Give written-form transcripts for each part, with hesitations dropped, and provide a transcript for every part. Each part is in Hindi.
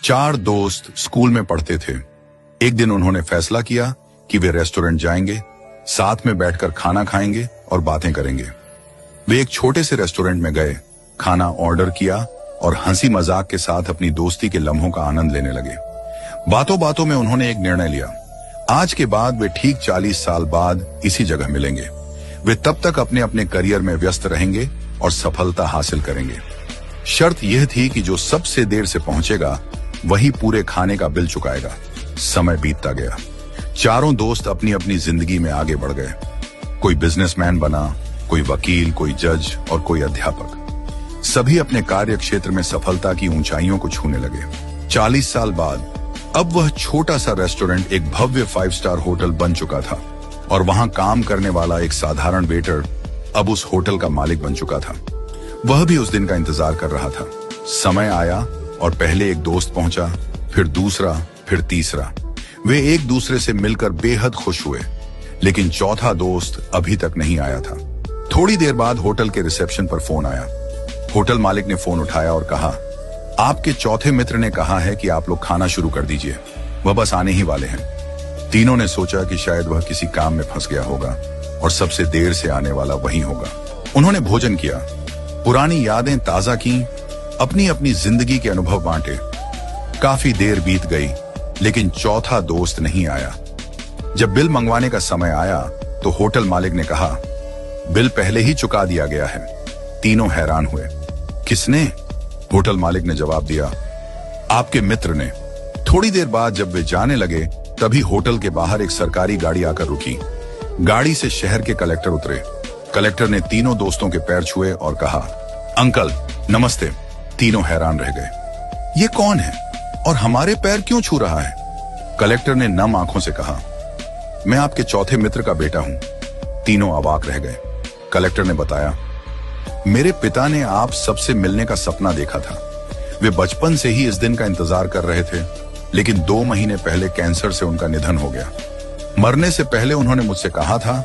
चार दोस्त स्कूल में पढ़ते थे। एक दिन उन्होंने फैसला किया कि वे रेस्टोरेंट जाएंगे, साथ में बैठकर खाना खाएंगे और बातें करेंगे। वे एक छोटे से रेस्टोरेंट में गए, खाना ऑर्डर किया और हंसी मजाक के साथ अपनी दोस्ती के लम्हों का आनंद लेने लगे। बातों बातों में उन्होंने एक निर्णय लिया। आज के बाद वे ठीक 40 साल बाद इसी जगह मिलेंगे। वे तब तक अपने अपने करियर में व्यस्त रहेंगे और सफलता हासिल करेंगे। शर्त यह थी कि जो सबसे देर से पहुंचेगा वही पूरे खाने का बिल चुकाएगा। समय बीतता गया। चारों दोस्त अपनी अपनी जिंदगी में आगे बढ़ गए। कोई बिजनेसमैन बना, कोई वकील, कोई जज और कोई अध्यापक। सभी अपने कार्य क्षेत्र में सफलता की ऊंचाइयों को छूने लगे। 40 साल बाद अब वह छोटा सा रेस्टोरेंट एक भव्य 5 स्टार होटल बन चुका था और वहां काम करने वाला एक साधारण वेटर अब उस होटल का मालिक बन चुका था। वह भी उस दिन का इंतजार कर रहा था। समय आया और पहले एक दोस्त पहुंचा, फिर दूसरा, फिर तीसरा। वे एक दूसरे से मिलकर बेहद खुश हुए, लेकिन चौथा दोस्त अभी तक नहीं आया था। थोड़ी देर बाद होटल के रिसेप्शन पर फोन आया। होटल मालिक ने फोन उठाया और कहा, आपके चौथे मित्र ने कहा है कि आप लोग खाना शुरू कर दीजिए, वह बस आने ही वाले हैं। तीनों ने सोचा कि शायद वह किसी काम में फंस गया होगा और सबसे देर से आने वाला वही होगा। उन्होंने भोजन किया, पुरानी यादें ताजा की, अपनी अपनी जिंदगी के अनुभव बांटे। काफी देर बीत गई, लेकिन चौथा दोस्त नहीं आया। जब बिल मंगवाने का समय आया तो होटल मालिक ने कहा, बिल पहले ही चुका दिया गया है। तीनों हैरान हुए। किसने? होटल मालिक ने जवाब दिया, आपके मित्र ने। थोड़ी देर बाद जब वे जाने लगे तभी होटल के बाहर एक सरकारी गाड़ी आकर रुकी। गाड़ी से शहर के कलेक्टर उतरे। कलेक्टर ने तीनों दोस्तों के पैर छुए और कहा, अंकल नमस्ते। तीनों हैरान रह गए। ये कौन है और हमारे पैर क्यों छू रहा है? कलेक्टर ने नम आंखों से कहा, मैं आपके चौथे मित्र का बेटा हूं। तीनों अवाक रह गए। कलेक्टर ने बताया, मेरे पिता ने आप सबसे मिलने का सपना देखा था। वे बचपन से ही इस दिन का इंतजार कर रहे थे, लेकिन 2 महीने पहले कैंसर से उनका निधन हो गया। मरने से पहले उन्होंने मुझसे कहा था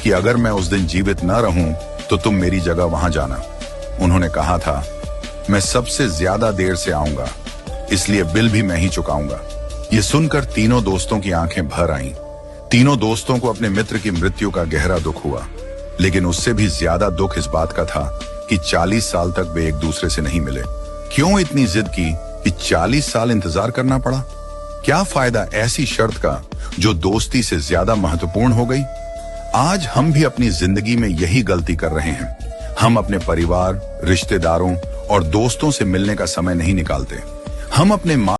कि अगर मैं उस दिन जीवित न रहूं तो तुम मेरी जगह वहां जाना। उन्होंने कहा था, मैं सबसे ज्यादा देर से आऊंगा, इसलिए बिल भी मैं ही चुकाऊंगा। ये सुनकर तीनों दोस्तों की आंखें भर आईं। तीनों दोस्तों को अपने मित्र की मृत्यु का गहरा दुख हुआ, लेकिन उससे भी ज्यादा दुख इस बात का था कि 40 साल तक वे एक दूसरे से नहीं मिले। क्यों इतनी जिद की कि 40 साल इंतजार करना पड़ा? क्या फायदा ऐसी शर्त का जो दोस्ती से ज्यादा महत्वपूर्ण हो गई? आज हम भी अपनी जिंदगी में यही गलती कर रहे हैं। हम अपने परिवार, रिश्तेदारों और दोस्तों से मिलने का समय नहीं निकालते। हम अपने